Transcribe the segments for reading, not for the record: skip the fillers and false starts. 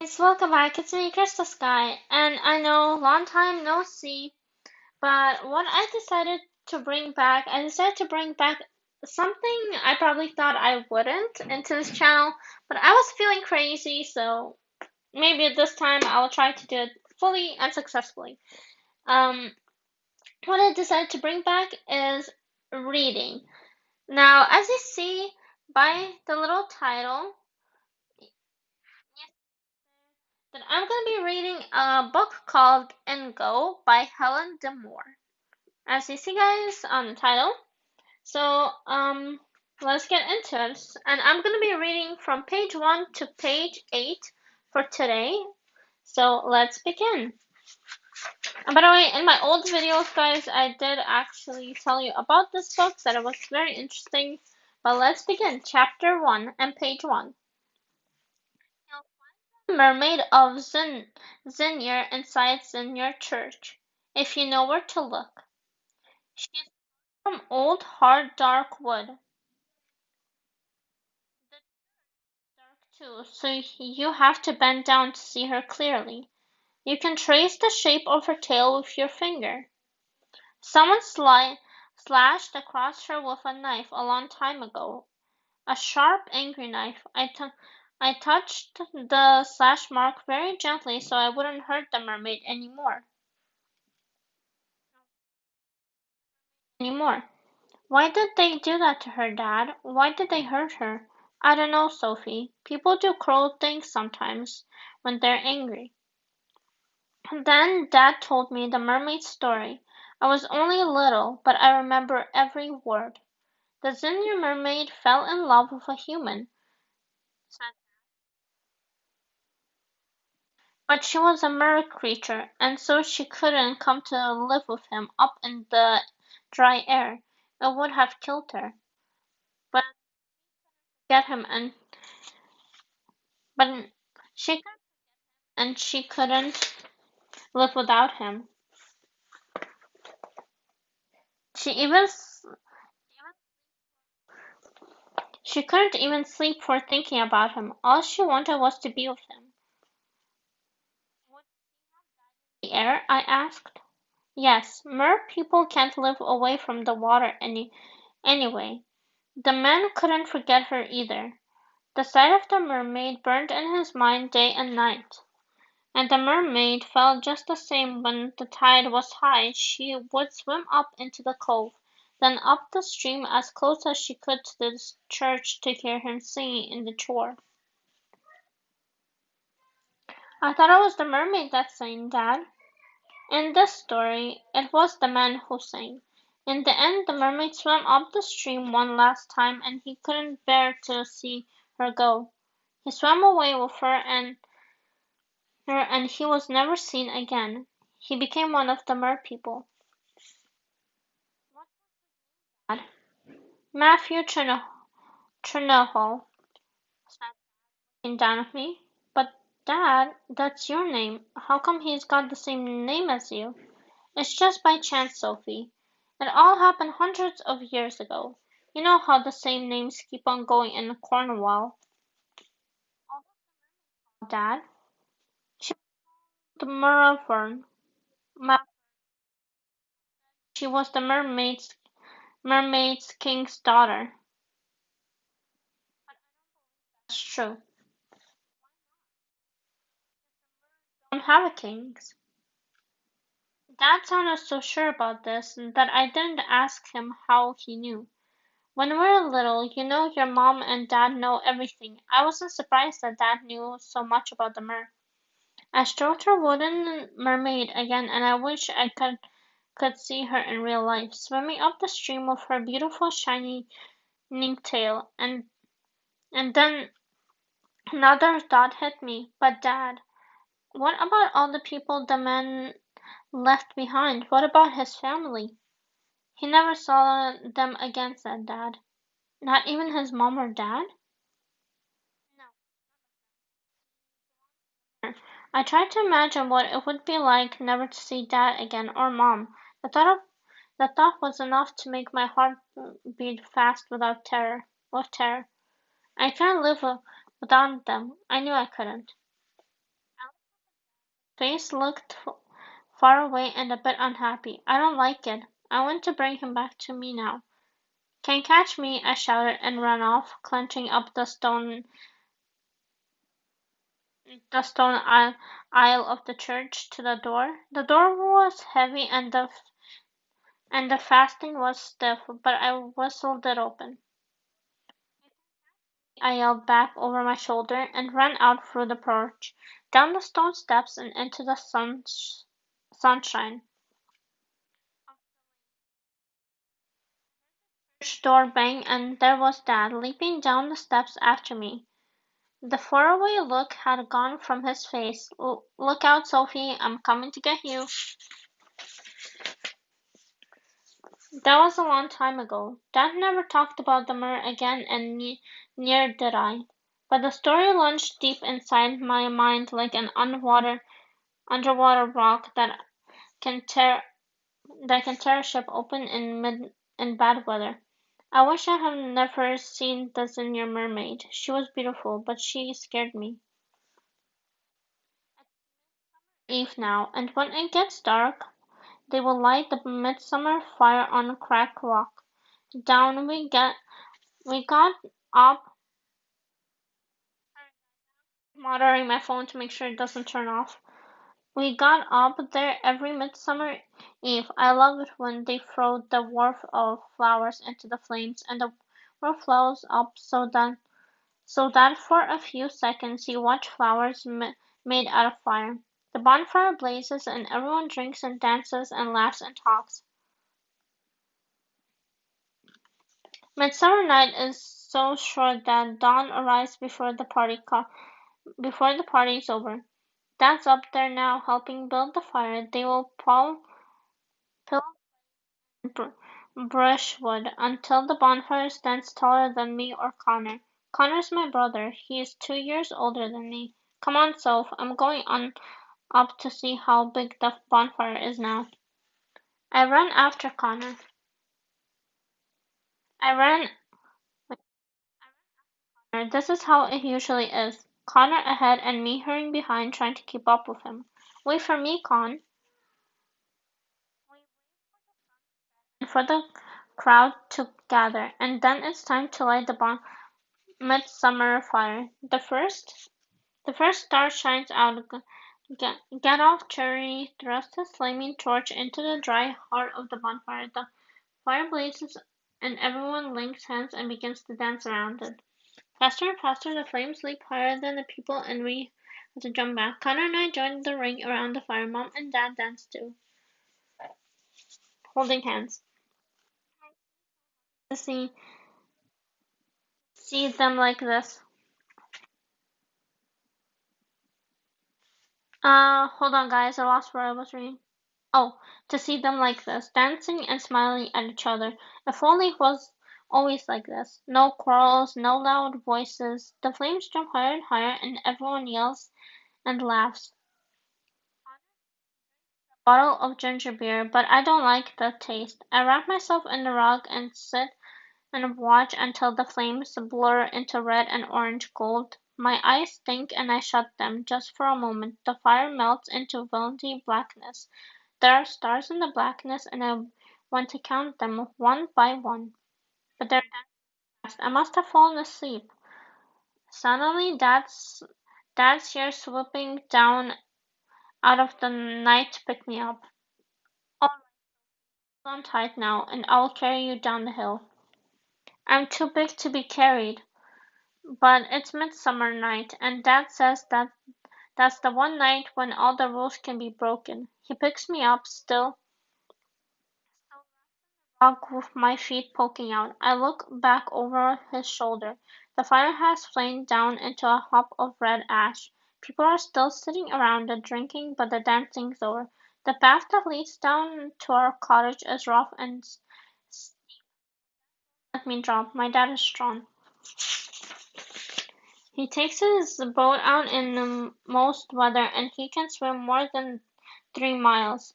Guys, welcome back. It's me, Krista Sky, and I know long time no see, but what I decided to bring back something I probably thought I wouldn't into this channel, but I was feeling crazy, so maybe this time I will try to do it fully and successfully. Um, what I decided to bring back is reading. Now, as you see by the little title, that I'm going to be reading a book called Ingo by Helen Demore. As you see, guys, on the title. So, let's get into it. And I'm going to be reading from page 1 to page 8 for today. So, let's begin. And by the way, in my old videos, guys, I did actually tell you about this book, that it was very interesting. But let's begin. Chapter 1 and page 1. Mermaid of Zinir inside Zinir Church, if you know where to look. She is from old, hard, dark wood. Dark too, so you have to bend down to see her clearly. You can trace the shape of her tail with your finger. Someone slashed across her with a knife a long time ago. A sharp, angry knife. I touched the slash mark very gently so I wouldn't hurt the mermaid anymore. Why did they do that to her, Dad? Why did they hurt her? I don't know, Sophie. People do cruel things sometimes when they're angry. Then Dad told me the mermaid story. I was only little, but I remember every word. The Zinnia mermaid fell in love with a human, but she was a mer creature, and so she couldn't come to live with him up in the dry air. It would have killed her. But get him and but she couldn't live without him. She even she couldn't even sleep for thinking about him. All she wanted was to be with him. The air? I asked. Yes, mer people can't live away from the water anyway. The man couldn't forget her either. The sight of the mermaid burned in his mind day and night. And the mermaid felt just the same when the tide was high. She would swim up into the cove, then up the stream as close as she could to the church to hear him singing in the shore. I thought it was the mermaid that sang, Dad. In this story, it was the man who sang. In the end, the mermaid swam up the stream one last time, and he couldn't bear to see her go. He swam away with her, and he was never seen again. He became one of the mer people. Dad. Matthew Trenohol sat looking down at me. But Dad, that's your name. How come he's got the same name as you? It's just by chance, Sophie. It all happened hundreds of years ago. You know how the same names keep on going in Cornwall. Dad, she was the Mervern. She was the mermaid's king's daughter. That's true. Don't have a king's. Dad sounded so sure about this that I didn't ask him how he knew. When we were little, you know your mom and dad know everything. I wasn't surprised that Dad knew so much about the mer. I stroked her wooden mermaid again, and I wish I could see her in real life, swimming up the stream with her beautiful shining tail. And then another thought hit me. But Dad, what about all the people the man left behind? What about his family? He never saw them again, said Dad. Not even his mom or dad? No. I tried to imagine what it would be like never to see Dad again or Mom. The thought was enough to make my heart beat fast with terror. I couldn't live without them. I knew I couldn't. Face looked far away and a bit unhappy. I don't like it. I want to bring him back to me now. Can't catch me, I shouted and ran off, clenching up the stone aisle of the church to the door. The door was heavy and the fastening was stiff, but I whistled it open. I yelled back over my shoulder and ran out through the porch, down the stone steps and into the sunshine. Church door bang and there was Dad leaping down the steps after me. The faraway look had gone from his face. Look out, Sophie, I'm coming to get you. That was a long time ago. Dad never talked about the mirror again, and near did I. But the story lunged deep inside my mind like an underwater rock that can tear a ship open in bad weather. I wish I had never seen the Senior Mermaid. She was beautiful, but she scared me. Eve now, and when it gets dark, they will light the midsummer fire on Crack Rock. Down we got up, monitoring my phone to make sure it doesn't turn off. We got up there every midsummer eve. I love it when they throw the wreath of flowers into the flames and the wreath flows up so that for a few seconds you watch flowers made out of fire. The bonfire blazes and everyone drinks and dances and laughs and talks. Midsummer night is so short that dawn arrives before the party is over. Dad's up there now helping build the fire. They will pile brushwood until the bonfire stands taller than me or Connor. Connor's my brother. He is 2 years older than me. Come on, Soph. I'm going on up to see how big the bonfire is now. I ran after Connor. I ran. This is how it usually is. Connor ahead and me hurrying behind trying to keep up with him. Wait for me, Con. And for the crowd to gather, and then it's time to light the midsummer fire. The first star shines out. Get off, Cherry. Thrust his flaming torch into the dry heart of the bonfire. The fire blazes, and everyone links hands and begins to dance around it. Faster and faster, the flames leap higher than the people, and we had to jump back. Connor and I joined the ring around the fire. Mom and Dad danced too, holding hands. To see them like this. Hold on, guys. I lost where I was reading. Oh, to see them like this, dancing and smiling at each other. If only it was always like this. No quarrels, no loud voices. The flames jump higher and higher, and everyone yells and laughs. Bottle of ginger beer, but I don't like the taste. I wrap myself in the rug and sit and watch until the flames blur into red and orange gold. My eyes stink and I shut them just for a moment. The fire melts into velvety blackness. There are stars in the blackness and I want to count them one by one. But they're fast. I must have fallen asleep. Suddenly Dad's here swooping down out of the night to pick me up. Oh, hold on tight now, and I'll carry you down the hill. I'm too big to be carried. But it's midsummer night, and Dad says that's the one night when all the rules can be broken. He picks me up, still dog with my feet poking out. I look back over his shoulder. The fire has flamed down into a heap of red ash. People are still sitting around it drinking, but the dancing's over. The path that leads down to our cottage is rough and let me drop. My dad is strong. He takes his boat out in the most weather and he can swim more than 3 miles.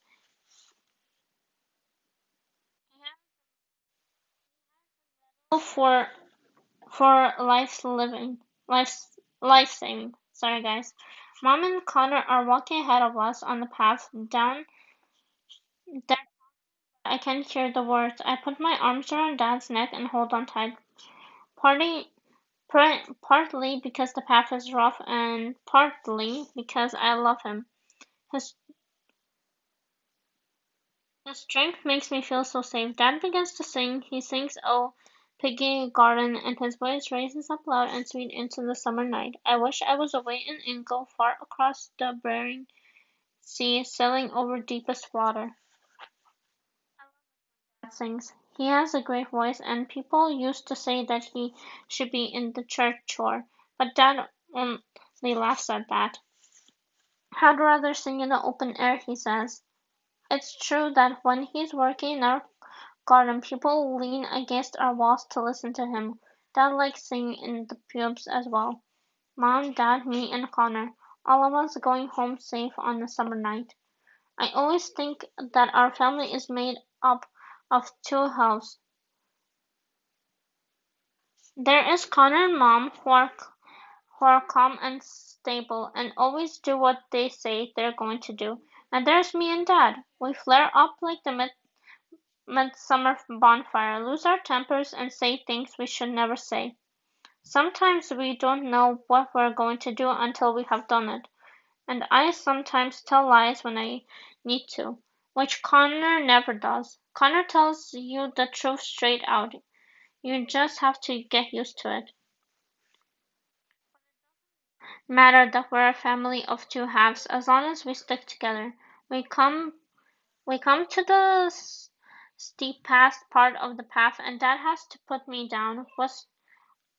For life's living, life saving. Sorry, guys. Mom and Connor are walking ahead of us on the path down there. I can hear the words. I put my arms around Dad's neck and hold on tight, partly, partly because the path is rough and partly because I love him. His, his strength makes me feel so safe. Dad begins to sing. He sings "Oh, Piggy Garden," and his voice raises up loud and sweet into the summer night. I wish I was away in Ingo, far across the Bering Sea, sailing over deepest water. Dad sings. He has a great voice, and people used to say that he should be in the church choir, but Dad only laughs at that. I'd rather sing in the open air, he says. It's true that when he's working in our garden, people lean against our walls to listen to him. Dad likes singing in the pubs as well. Mom, Dad, me, and Connor, all of us going home safe on a summer night. I always think that our family is made up of two halves. There is Connor and Mom, who are calm and stable and always do what they say they're going to do. And there's me and Dad. We flare up like the midsummer bonfire, lose our tempers, and say things we should never say. Sometimes we don't know what we're going to do until we have done it. And I sometimes tell lies when I need to, which Connor never does. Connor tells you the truth straight out. You just have to get used to it. Matter that we're a family of two halves as long as we stick together. We come we come to the steep past part of the path and Dad has to put me down.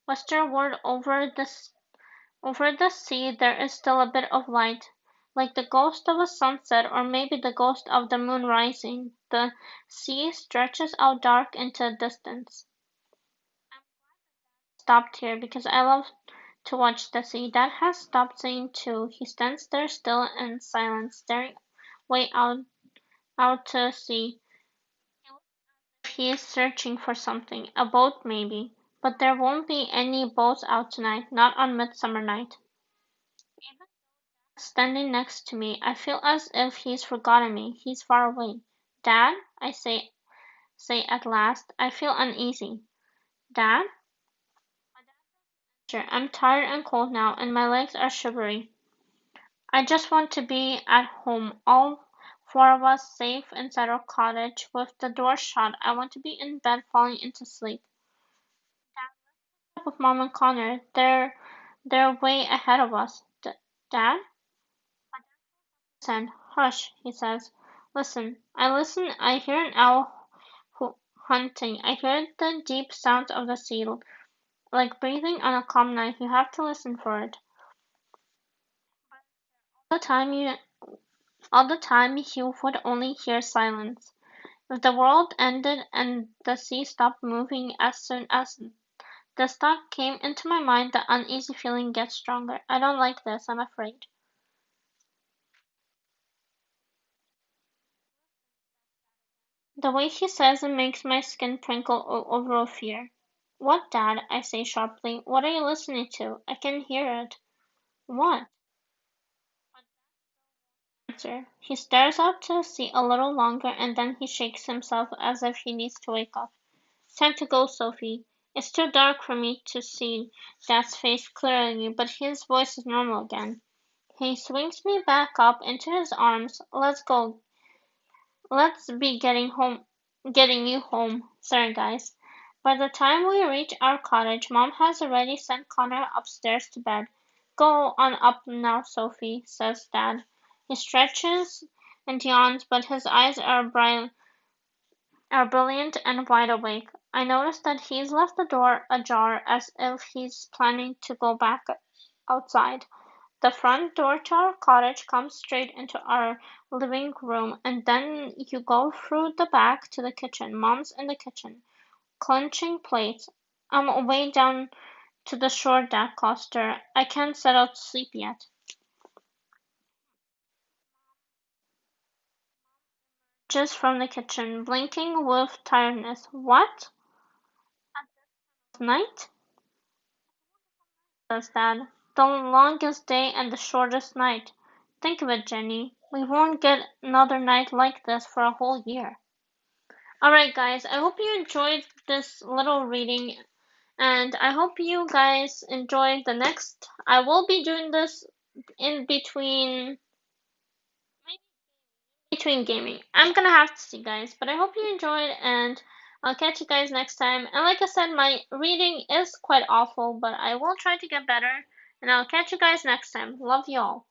Westward over the sea there is still a bit of light, like the ghost of a sunset or maybe the ghost of the moon rising. The sea stretches out dark into the distance. Stopped here because I love to watch the sea. Dad has stopped saying too. He stands there still in silence, staring way out to sea. He is searching for something, a boat maybe. But there won't be any boats out tonight, not on Midsummer Night. Standing next to me, I feel as if he's forgotten me. He's far away. Dad, I say at last. I feel uneasy. Dad? Sure, I'm tired and cold now, and my legs are shivery. I just want to be at home, all four of us safe inside our cottage with the door shut. I want to be in bed falling into sleep. With Mom and Connor, they're way ahead of us. Dad? Listen, hush, he says. Listen. I listen. I hear an owl hunting. I hear the deep sounds of the sea, like breathing on a calm night. You have to listen for it. All the time you, all the time you would only hear silence. If the world ended and the sea stopped moving as soon as this thought came into my mind, the uneasy feeling gets stronger. I don't like this. I'm afraid. The way he says it makes my skin prickle over with fear. What, Dad? I say sharply. What are you listening to? I can hear it. What? Answer. He stares out to sea a little longer and then he shakes himself as if he needs to wake up. Time to go, Sophie. It's too dark for me to see Dad's face clearly, but his voice is normal again. He swings me back up into his arms. Let's go. Let's be getting you home, sorry guys. By the time we reach our cottage, Mom has already sent Connor upstairs to bed. Go on up now, Sophie, says Dad. He stretches and yawns, but his eyes are brilliant and wide awake. I notice that he's left the door ajar as if he's planning to go back outside. The front door to our cottage comes straight into our living room, and then you go through the back to the kitchen. Mom's in the kitchen, clenching plates. I'm way down to the shore, Dad calls her. I can't settle to sleep yet. Just from the kitchen, blinking with tiredness. What? Night? Says Dad. the longest day and the shortest night. Think of it, Jenny. We won't get another night like this for a whole year. Alright, guys, I hope you enjoyed this little reading, and I hope you guys enjoyed the next. I will be doing this in between gaming. I'm gonna have to see, guys, but I hope you enjoyed, and I'll catch you guys next time. And like I said, my reading is quite awful, but I will try to get better, and I'll catch you guys next time. Love y'all.